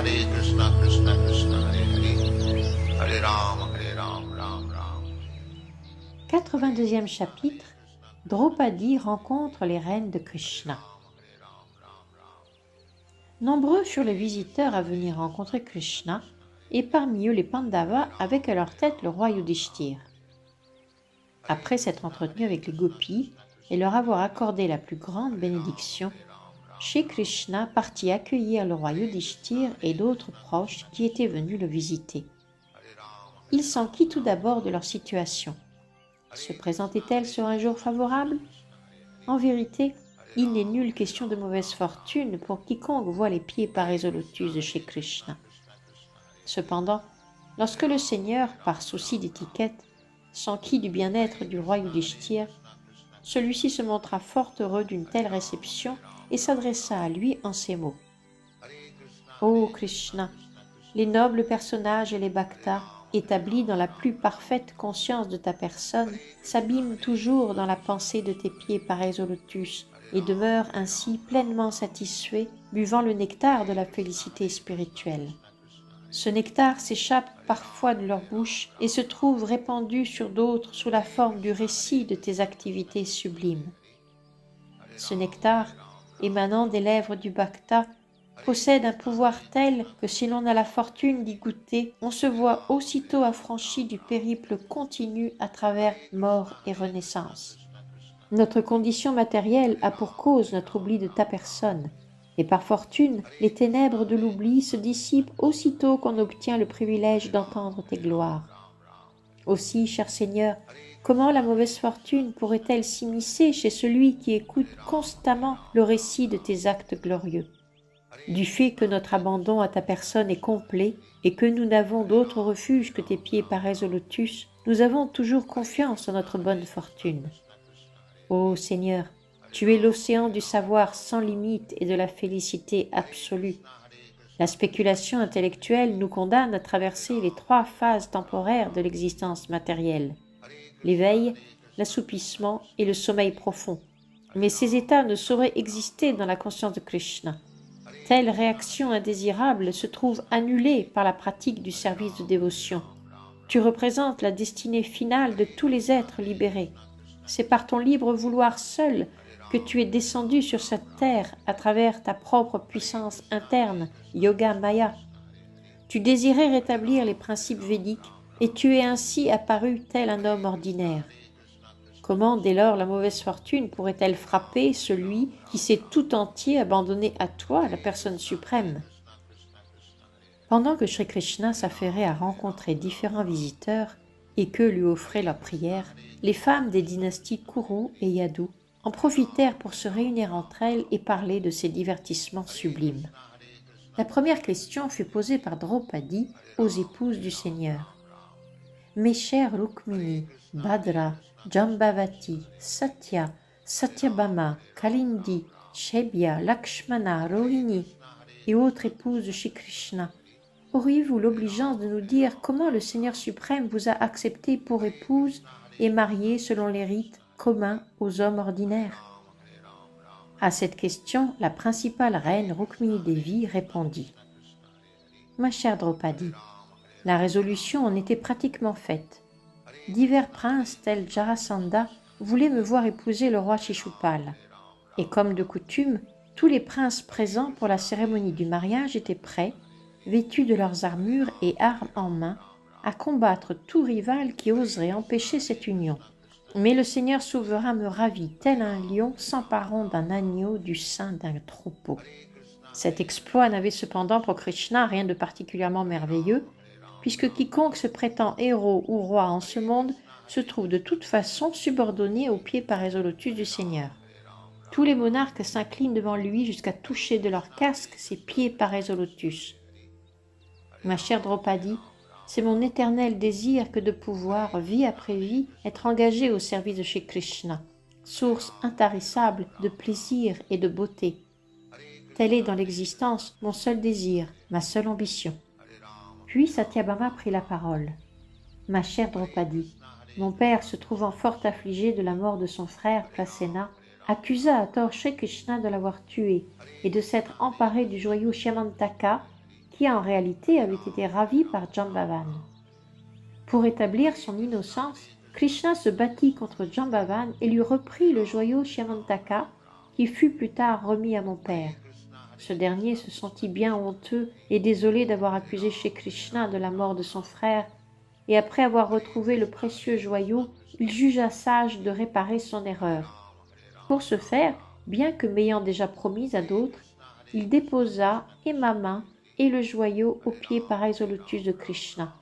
Krishna Krishna Hare Hare, Hare Ram, Ram. 82e chapitre, Draupadi rencontre les reines de Krishna. Nombreux furent les visiteurs à venir rencontrer Krishna, et parmi eux les Pandavas avec à leur tête le roi Yudhishthir. Après s'être entretenu avec les gopis et leur avoir accordé la plus grande bénédiction, Shri Krishna partit accueillir le roi Yudhishthir et d'autres proches qui étaient venus le visiter. Il s'enquit tout d'abord de leur situation. Se présentait-elle sur un jour favorable? En vérité, il n'est nulle question de mauvaise fortune pour quiconque voit les pieds parés au lotus de chez Krishna. Cependant, lorsque le Seigneur, par souci d'étiquette, s'enquit du bien-être du roi Yudhishthir, celui-ci se montra fort heureux d'une telle réception et s'adressa à lui en ces mots. « Ô Krishna, les nobles personnages et les bhaktas, établis dans la plus parfaite conscience de ta personne, s'abîment toujours dans la pensée de tes pieds parés au lotus et demeurent ainsi pleinement satisfaits, buvant le nectar de la félicité spirituelle. Ce nectar s'échappe parfois de leur bouche et se trouve répandu sur d'autres sous la forme du récit de tes activités sublimes. Ce nectar, émanant des lèvres du bhakta, possède un pouvoir tel que si l'on a la fortune d'y goûter, on se voit aussitôt affranchi du périple continu à travers mort et renaissance. Notre condition matérielle a pour cause notre oubli de ta personne, et par fortune, les ténèbres de l'oubli se dissipent aussitôt qu'on obtient le privilège d'entendre tes gloires. Aussi, cher Seigneur, comment la mauvaise fortune pourrait-elle s'immiscer chez celui qui écoute constamment le récit de tes actes glorieux? Du fait que notre abandon à ta personne est complet et que nous n'avons d'autre refuge que tes pieds parés au lotus, nous avons toujours confiance en notre bonne fortune. Ô Seigneur, tu es l'océan du savoir sans limite et de la félicité absolue. La spéculation intellectuelle nous condamne à traverser les 3 phases temporaires de l'existence matérielle, l'éveil, l'assoupissement et le sommeil profond. Mais ces états ne sauraient exister dans la conscience de Krishna. Telle réaction indésirable se trouve annulée par la pratique du service de dévotion. Tu représentes la destinée finale de tous les êtres libérés. C'est par ton libre vouloir seul que tu es descendu sur cette terre à travers ta propre puissance interne, Yoga Maya. Tu désirais rétablir les principes védiques et tu es ainsi apparu tel un homme ordinaire. Comment dès lors la mauvaise fortune pourrait-elle frapper celui qui s'est tout entier abandonné à toi, la personne suprême? Pendant que Shri Krishna s'affairait à rencontrer différents visiteurs et qu'eux lui offraient leurs prières, les femmes des dynasties Kuru et Yadu en profitèrent pour se réunir entre elles et parler de ces divertissements sublimes. La première question fut posée par Draupadi aux épouses du Seigneur. « Mes chères Rukmini, Bhadra, Jambavati, Satya, Satyabhama, Kalindi, Shebya, Lakshmana, Rohini et autres épouses de Shri Krishna, auriez-vous l'obligeance de nous dire comment le Seigneur suprême vous a accepté pour épouse et mariée selon les rites communs aux hommes ordinaires? » À cette question, la principale reine Rukmini Devi répondit. « Ma chère Draupadi, la résolution en était pratiquement faite. Divers princes tels Jarasandha voulaient me voir épouser le roi Shishupal. Et comme de coutume, tous les princes présents pour la cérémonie du mariage étaient prêts, vêtus de leurs armures et armes en main, à combattre tout rival qui oserait empêcher cette union. Mais le Seigneur souverain me ravit tel un lion s'emparant d'un agneau du sein d'un troupeau. » Cet exploit n'avait cependant pour Krishna rien de particulièrement merveilleux, puisque quiconque se prétend héros ou roi en ce monde se trouve de toute façon subordonné aux pieds parés au lotus du Seigneur. Tous les monarques s'inclinent devant lui jusqu'à toucher de leur casque ses pieds parés au lotus. Ma chère Draupadi, c'est mon éternel désir que de pouvoir, vie après vie, être engagé au service de Shri Krishna, source intarissable de plaisir et de beauté. Tel est dans l'existence mon seul désir, ma seule ambition. Puis Satyabhama prit la parole. « Ma chère Draupadi, mon père, se trouvant fort affligé de la mort de son frère Placena, accusa à tort Shri Krishna de l'avoir tué et de s'être emparé du joyau Shyamantaka qui en réalité avait été ravi par Jambavan. Pour établir son innocence, Krishna se battit contre Jambavan et lui reprit le joyau Shyamantaka qui fut plus tard remis à mon père. Ce dernier se sentit bien honteux et désolé d'avoir accusé Shri Krishna de la mort de son frère, et après avoir retrouvé le précieux joyau, il jugea sage de réparer son erreur. Pour ce faire, bien que m'ayant déjà promis à d'autres, il déposa et ma main et le joyau aux pieds pareils au lotus de Krishna.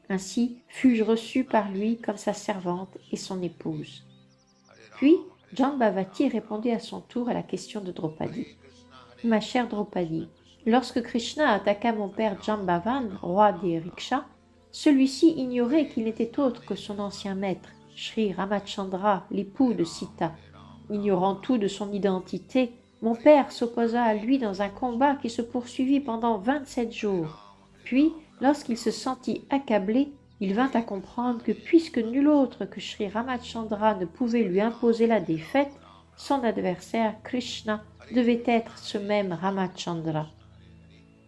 Ainsi fus-je reçue par lui comme sa servante et son épouse. Puis, Jambavati répondit à son tour à la question de Draupadi. « Ma chère Draupadi, lorsque Krishna attaqua mon père Jambavan, roi des Rikshas, celui-ci ignorait qu'il n'était autre que son ancien maître, Shri Ramachandra, l'époux de Sita. Ignorant tout de son identité, mon père s'opposa à lui dans un combat qui se poursuivit pendant 27 jours. Puis, lorsqu'il se sentit accablé, il vint à comprendre que puisque nul autre que Shri Ramachandra ne pouvait lui imposer la défaite, son adversaire Krishna devait être ce même Ramachandra.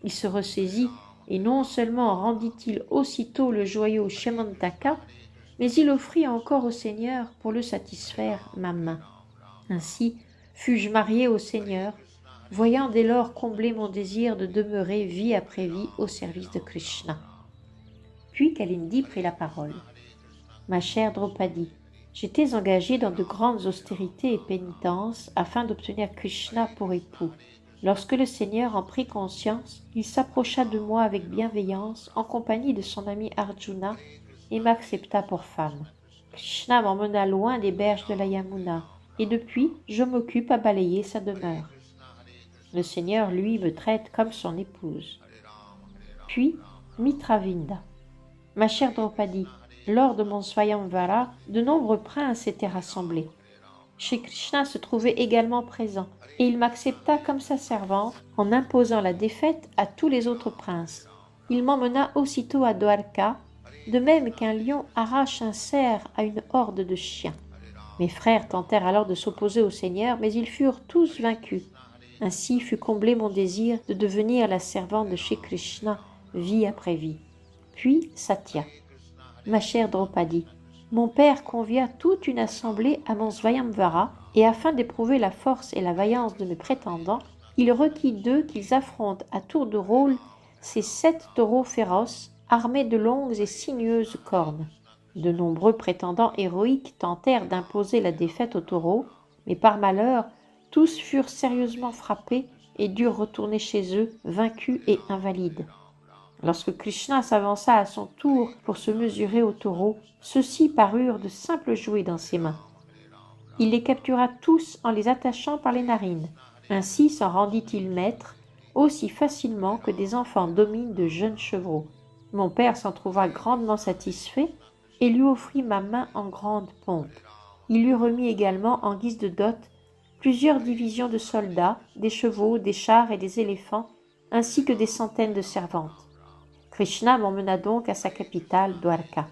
Il se ressaisit et non seulement rendit-il aussitôt le joyau Shyamantaka, mais il offrit encore au Seigneur pour le satisfaire ma main. Ainsi fus-je mariée au Seigneur, voyant dès lors combler mon désir de demeurer vie après vie au service de Krishna. Puis Kalindi prit la parole. « Ma chère Draupadi, j'étais engagée dans de grandes austérités et pénitences afin d'obtenir Krishna pour époux. Lorsque le Seigneur en prit conscience, il s'approcha de moi avec bienveillance en compagnie de son ami Arjuna et m'accepta pour femme. Krishna m'emmena loin des berges de la Yamuna et depuis je m'occupe à balayer sa demeure. Le Seigneur, lui, me traite comme son épouse. » Puis Mitravinda. « Ma chère Draupadi, lors de mon Swayamvara, de nombreux princes étaient rassemblés. Shri Krishna se trouvait également présent, et il m'accepta comme sa servante en imposant la défaite à tous les autres princes. Il m'emmena aussitôt à Dwarka, de même qu'un lion arrache un cerf à une horde de chiens. Mes frères tentèrent alors de s'opposer au Seigneur, mais ils furent tous vaincus. Ainsi fut comblé mon désir de devenir la servante de Shri Krishna, vie après vie. Puis Satya. Ma chère Draupadi, mon père convia toute une assemblée à mon Svayamvara, et afin d'éprouver la force et la vaillance de mes prétendants, il requit d'eux qu'ils affrontent à tour de rôle ces 7 taureaux féroces, armés de longues et sinueuses cornes. De nombreux prétendants héroïques tentèrent d'imposer la défaite aux taureaux, mais par malheur, tous furent sérieusement frappés et durent retourner chez eux, vaincus et invalides. Lorsque Krishna s'avança à son tour pour se mesurer aux taureaux, ceux-ci parurent de simples jouets dans ses mains. Il les captura tous en les attachant par les narines. Ainsi s'en rendit-il maître, aussi facilement que des enfants dominent de jeunes chevreaux. Mon père s'en trouva grandement satisfait et lui offrit ma main en grande pompe. Il lui remit également en guise de dot plusieurs divisions de soldats, des chevaux, des chars et des éléphants, ainsi que des centaines de servantes. Krishna m'emmena donc à sa capitale, Dwarka.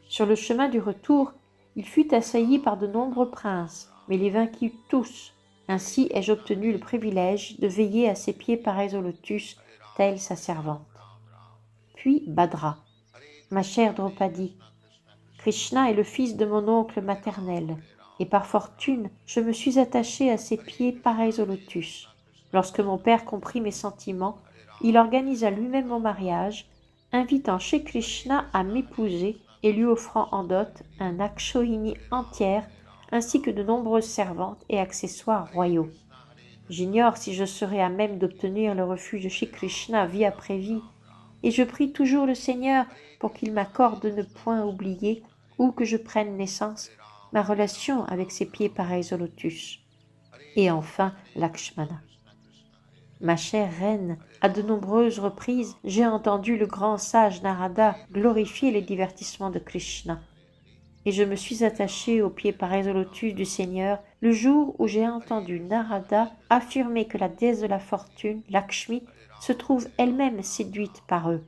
Sur le chemin du retour, il fut assailli par de nombreux princes, mais les vainquit tous. Ainsi ai-je obtenu le privilège de veiller à ses pieds pareils au lotus, telle sa servante. Puis Bhadra. Ma chère Draupadi, Krishna est le fils de mon oncle maternel, et par fortune, je me suis attachée à ses pieds pareils au lotus. Lorsque mon père comprit mes sentiments, il organisa lui-même mon mariage, invitant Shri Krishna à m'épouser et lui offrant en dot un akshohini entière ainsi que de nombreuses servantes et accessoires royaux. J'ignore si je serai à même d'obtenir le refuge de Shri Krishna vie après vie, et je prie toujours le Seigneur pour qu'il m'accorde de ne point oublier, où que je prenne naissance, ma relation avec ses pieds pareils au lotus. Et enfin Lakshmana. Ma chère reine, à de nombreuses reprises, j'ai entendu le grand sage Narada glorifier les divertissements de Krishna. Et je me suis attachée aux pieds pareils au lotus du Seigneur le jour où j'ai entendu Narada affirmer que la déesse de la fortune, Lakshmi, se trouve elle-même séduite par eux.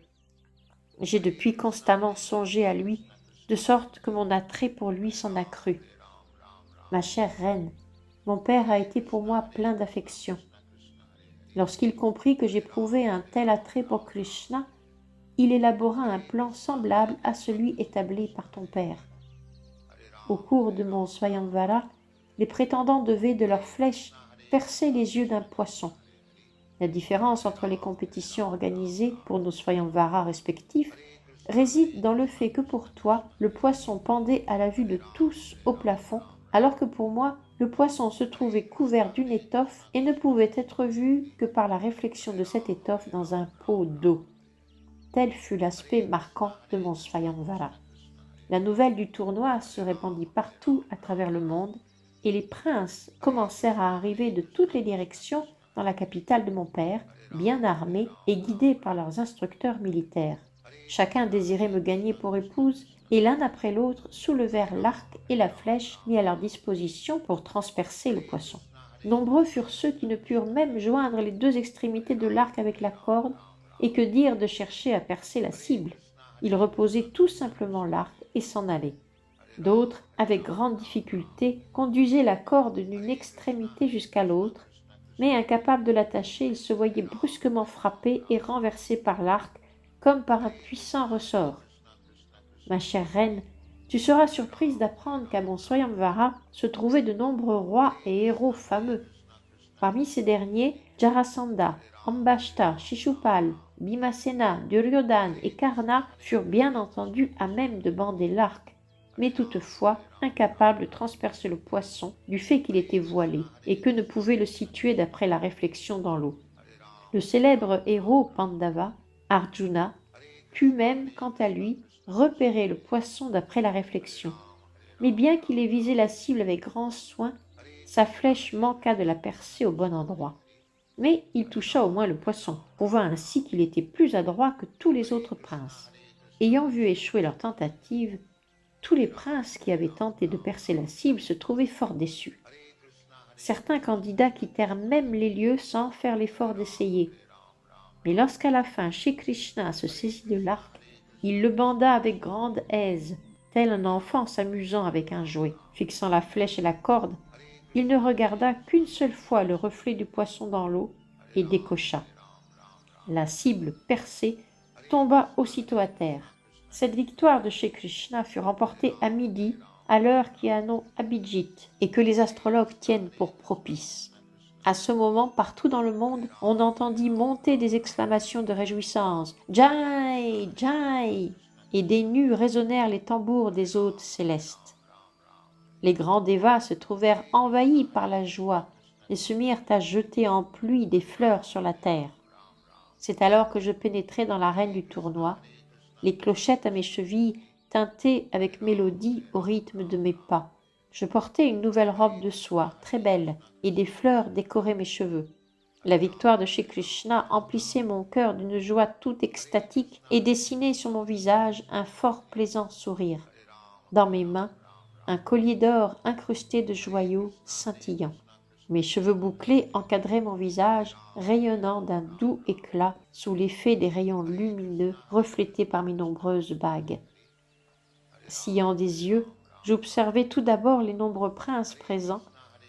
J'ai depuis constamment songé à lui, de sorte que mon attrait pour lui s'en accrut. Ma chère reine, mon père a été pour moi plein d'affection. Lorsqu'il comprit que j'éprouvais un tel attrait pour Krishna, il élabora un plan semblable à celui établi par ton père. Au cours de mon Swayamvara, les prétendants devaient de leurs flèches percer les yeux d'un poisson. La différence entre les compétitions organisées pour nos Swayamvara respectifs réside dans le fait que pour toi, le poisson pendait à la vue de tous au plafond, alors que pour moi, le poisson se trouvait couvert d'une étoffe et ne pouvait être vu que par la réflexion de cette étoffe dans un pot d'eau. Tel fut l'aspect marquant de mon Swayamvara. La nouvelle du tournoi se répandit partout à travers le monde et les princes commencèrent à arriver de toutes les directions dans la capitale de mon père, bien armés et guidés par leurs instructeurs militaires. Chacun désirait me gagner pour épouse et l'un après l'autre soulevèrent l'arc et la flèche mis à leur disposition pour transpercer le poisson. Nombreux furent ceux qui ne purent même joindre les deux extrémités de l'arc avec la corde, et que dire de chercher à percer la cible. Ils reposaient tout simplement l'arc et s'en allaient. D'autres, avec grande difficulté, conduisaient la corde d'une extrémité jusqu'à l'autre, mais incapables de l'attacher, ils se voyaient brusquement frappés et renversés par l'arc, comme par un puissant ressort. Ma chère reine, tu seras surprise d'apprendre qu'à mon Swayamvara se trouvaient de nombreux rois et héros fameux. Parmi ces derniers, Jarasandha, Ambashta, Shishupal, Bhimasena, Duryodhana et Karna furent bien entendu à même de bander l'arc, mais toutefois incapables de transpercer le poisson du fait qu'il était voilé et que ne pouvait le situer d'après la réflexion dans l'eau. Le célèbre héros Pandava, Arjuna, put même, quant à lui, repérer le poisson d'après la réflexion. Mais bien qu'il ait visé la cible avec grand soin, sa flèche manqua de la percer au bon endroit. Mais il toucha au moins le poisson, prouvant ainsi qu'il était plus adroit que tous les autres princes. Ayant vu échouer leur tentative, tous les princes qui avaient tenté de percer la cible se trouvaient fort déçus. Certains candidats quittèrent même les lieux sans faire l'effort d'essayer. Mais lorsqu'à la fin Shri Krishna se saisit de l'arc, il le banda avec grande aise, tel un enfant s'amusant avec un jouet. Fixant la flèche et la corde, il ne regarda qu'une seule fois le reflet du poisson dans l'eau et décocha. La cible percée tomba aussitôt à terre. Cette victoire de Shri Krishna fut remportée à midi, à l'heure qui a nom Abhijit et que les astrologues tiennent pour propice. À ce moment, partout dans le monde, on entendit monter des exclamations de réjouissance. « Jai! Jai !» et des nus résonnèrent les tambours des hôtes célestes. Les grands dévas se trouvèrent envahis par la joie et se mirent à jeter en pluie des fleurs sur la terre. C'est alors que je pénétrai dans l'arène du tournoi, les clochettes à mes chevilles tintaient avec mélodie au rythme de mes pas. Je portais une nouvelle robe de soie, très belle, et des fleurs décoraient mes cheveux. La victoire de Shri Krishna emplissait mon cœur d'une joie toute extatique et dessinait sur mon visage un fort plaisant sourire. Dans mes mains, un collier d'or incrusté de joyaux scintillants. Mes cheveux bouclés encadraient mon visage, rayonnant d'un doux éclat sous l'effet des rayons lumineux reflétés par mes nombreuses bagues. Sillant des yeux, j'observai tout d'abord les nombreux princes présents,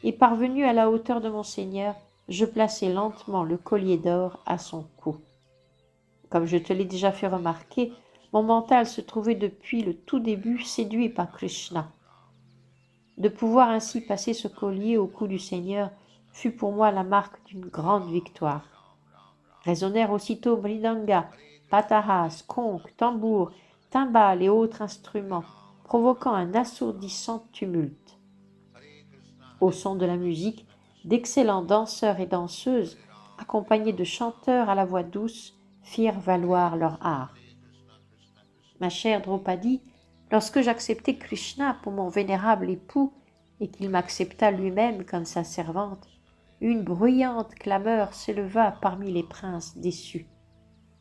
et parvenu à la hauteur de mon seigneur, je plaçai lentement le collier d'or à son cou. Comme je te l'ai déjà fait remarquer, mon mental se trouvait depuis le tout début séduit par Krishna. De pouvoir ainsi passer ce collier au cou du Seigneur fut pour moi la marque d'une grande victoire. Résonnèrent aussitôt mridanga, pataras, conques, tambours, timbales et autres instruments, provoquant un assourdissant tumulte. Au son de la musique, d'excellents danseurs et danseuses, accompagnés de chanteurs à la voix douce, firent valoir leur art. Ma chère Draupadi, lorsque j'acceptai Krishna pour mon vénérable époux et qu'il m'accepta lui-même comme sa servante, une bruyante clameur s'éleva parmi les princes déçus.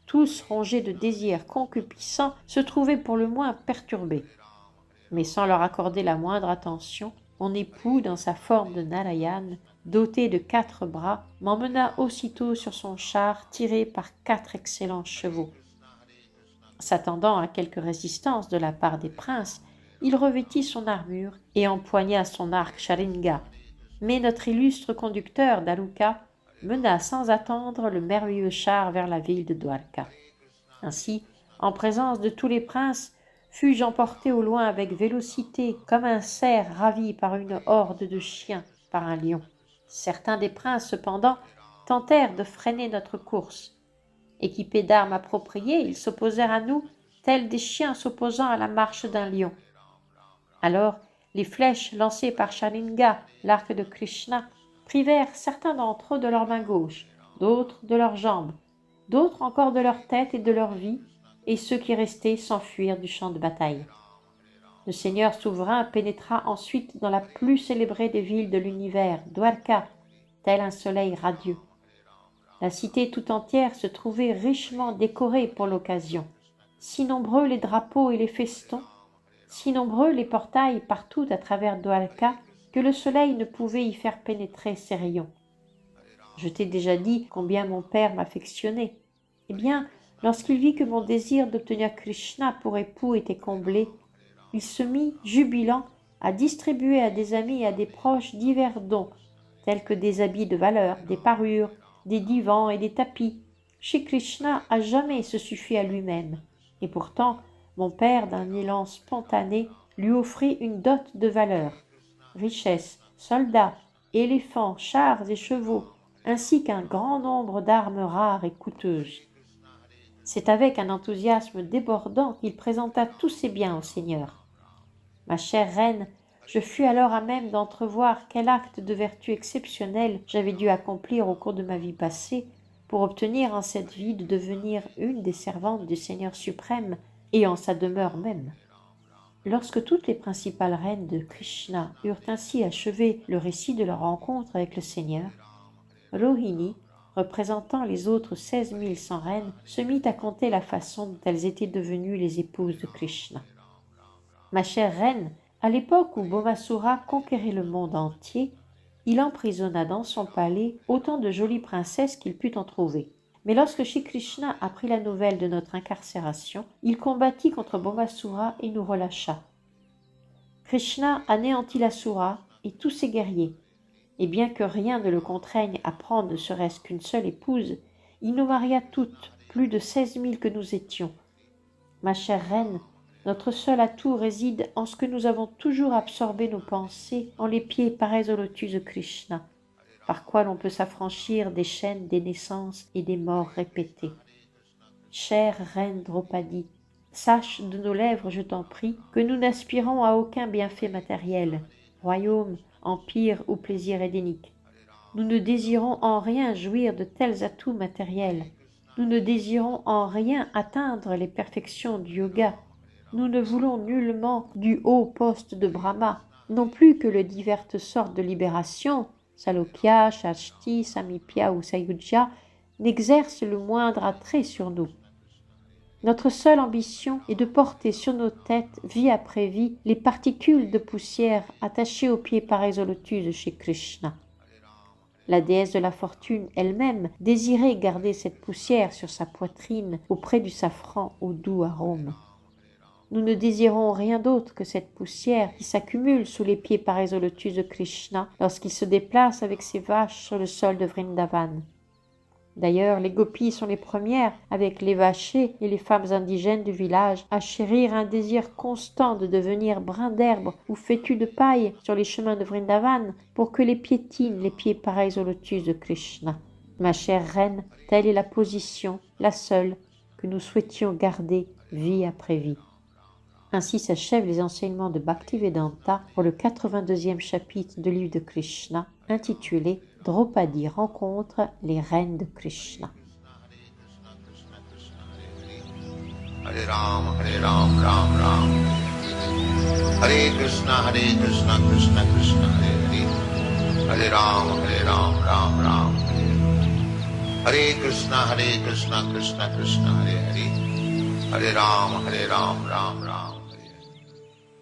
Tous, rongés de désirs concupiscents, se trouvaient pour le moins perturbés. Mais sans leur accorder la moindre attention, mon époux, dans sa forme de Narayan, doté de 4 bras, m'emmena aussitôt sur son char tiré par 4 excellents chevaux. S'attendant à quelque résistance de la part des princes, il revêtit son armure et empoigna son arc Sharinga. Mais notre illustre conducteur, Daluka, mena sans attendre le merveilleux char vers la ville de Dwarka. Ainsi, en présence de tous les princes, fus-je emporté au loin avec vélocité, comme un cerf ravi par une horde de chiens, par un lion. Certains des princes, cependant, tentèrent de freiner notre course. Équipés d'armes appropriées, ils s'opposèrent à nous, tels des chiens s'opposant à la marche d'un lion. Alors, les flèches lancées par Shalinga, l'arc de Krishna, privèrent certains d'entre eux de leur main gauche, d'autres de leurs jambes, d'autres encore de leur tête et de leur vie, et ceux qui restaient s'enfuirent du champ de bataille. Le Seigneur souverain pénétra ensuite dans la plus célébrée des villes de l'univers, Dwarka, tel un soleil radieux. La cité tout entière se trouvait richement décorée pour l'occasion. Si nombreux les drapeaux et les festons, si nombreux les portails partout à travers Dwarka, que le soleil ne pouvait y faire pénétrer ses rayons. Je t'ai déjà dit combien mon père m'affectionnait. Eh bien, lorsqu'il vit que mon désir d'obtenir Krishna pour époux était comblé, il se mit, jubilant, à distribuer à des amis et à des proches divers dons, tels que des habits de valeur, des parures, des divans et des tapis. Shri Krishna à jamais se suffit à lui-même, et pourtant, mon père, d'un élan spontané, lui offrit une dot de valeur. Richesses, soldats, éléphants, chars et chevaux, ainsi qu'un grand nombre d'armes rares et coûteuses. C'est avec un enthousiasme débordant qu'il présenta tous ses biens au Seigneur. Ma chère reine, je fus alors à même d'entrevoir quel acte de vertu exceptionnel j'avais dû accomplir au cours de ma vie passée pour obtenir en cette vie de devenir une des servantes du Seigneur suprême et en sa demeure même. Lorsque toutes les principales reines de Krishna eurent ainsi achevé le récit de leur rencontre avec le Seigneur, Rohini, représentant les autres 16 100 reines, se mit à conter la façon dont elles étaient devenues les épouses de Krishna. Ma chère reine, à l'époque où Bhaumasura conquérait le monde entier, il emprisonna dans son palais autant de jolies princesses qu'il put en trouver. Mais lorsque Shri Krishna apprit la nouvelle de notre incarcération, il combattit contre Bhaumasura et nous relâcha. Krishna anéantit l'Asura et tous ses guerriers, et bien que rien ne le contraigne à prendre ne serait-ce qu'une seule épouse, il nous maria toutes, plus de 16 000 que nous étions. Ma chère reine, notre seul atout réside en ce que nous avons toujours absorbé nos pensées en les pieds pareils au lotus de Krishna, par quoi l'on peut s'affranchir des chaînes des naissances et des morts répétées. Chère reine Draupadi, sache de nos lèvres, je t'en prie, que nous n'aspirons à aucun bienfait matériel, royaume, empire ou plaisir édénique. Nous ne désirons en rien jouir de tels atouts matériels. Nous ne désirons en rien atteindre les perfections du yoga. Nous ne voulons nullement du haut poste de Brahma, non plus que les diverses sortes de libération, Salokya, Shashti, Samipya ou Sayujya, n'exercent le moindre attrait sur nous. Notre seule ambition est de porter sur nos têtes, vie après vie, les particules de poussière attachées aux pieds pareils au lotus de chez Krishna. La déesse de la fortune elle-même désirait garder cette poussière sur sa poitrine auprès du safran au doux arôme. Nous ne désirons rien d'autre que cette poussière qui s'accumule sous les pieds pareils au lotus de Krishna lorsqu'il se déplace avec ses vaches sur le sol de Vrindavan. D'ailleurs, les gopis sont les premières, avec les vachés et les femmes indigènes du village, à chérir un désir constant de devenir brin d'herbe ou fétu de paille sur les chemins de Vrindavan pour que les piétinent les pieds pareils au lotus de Krishna. Ma chère reine, telle est la position, la seule, que nous souhaitions garder vie après vie. Ainsi s'achèvent les enseignements de Bhaktivedanta pour le 82e chapitre du livre de Krishna, intitulé Draupadi rencontre les reines de Krishna. Hare Ram, Ram Ram. Hare Krishna, Krishna Krishna, Hare Hare. Hare Ram, Ram Ram. Hare Krishna, Krishna Krishna, Hare Hare. Hare Ram, Ram Ram.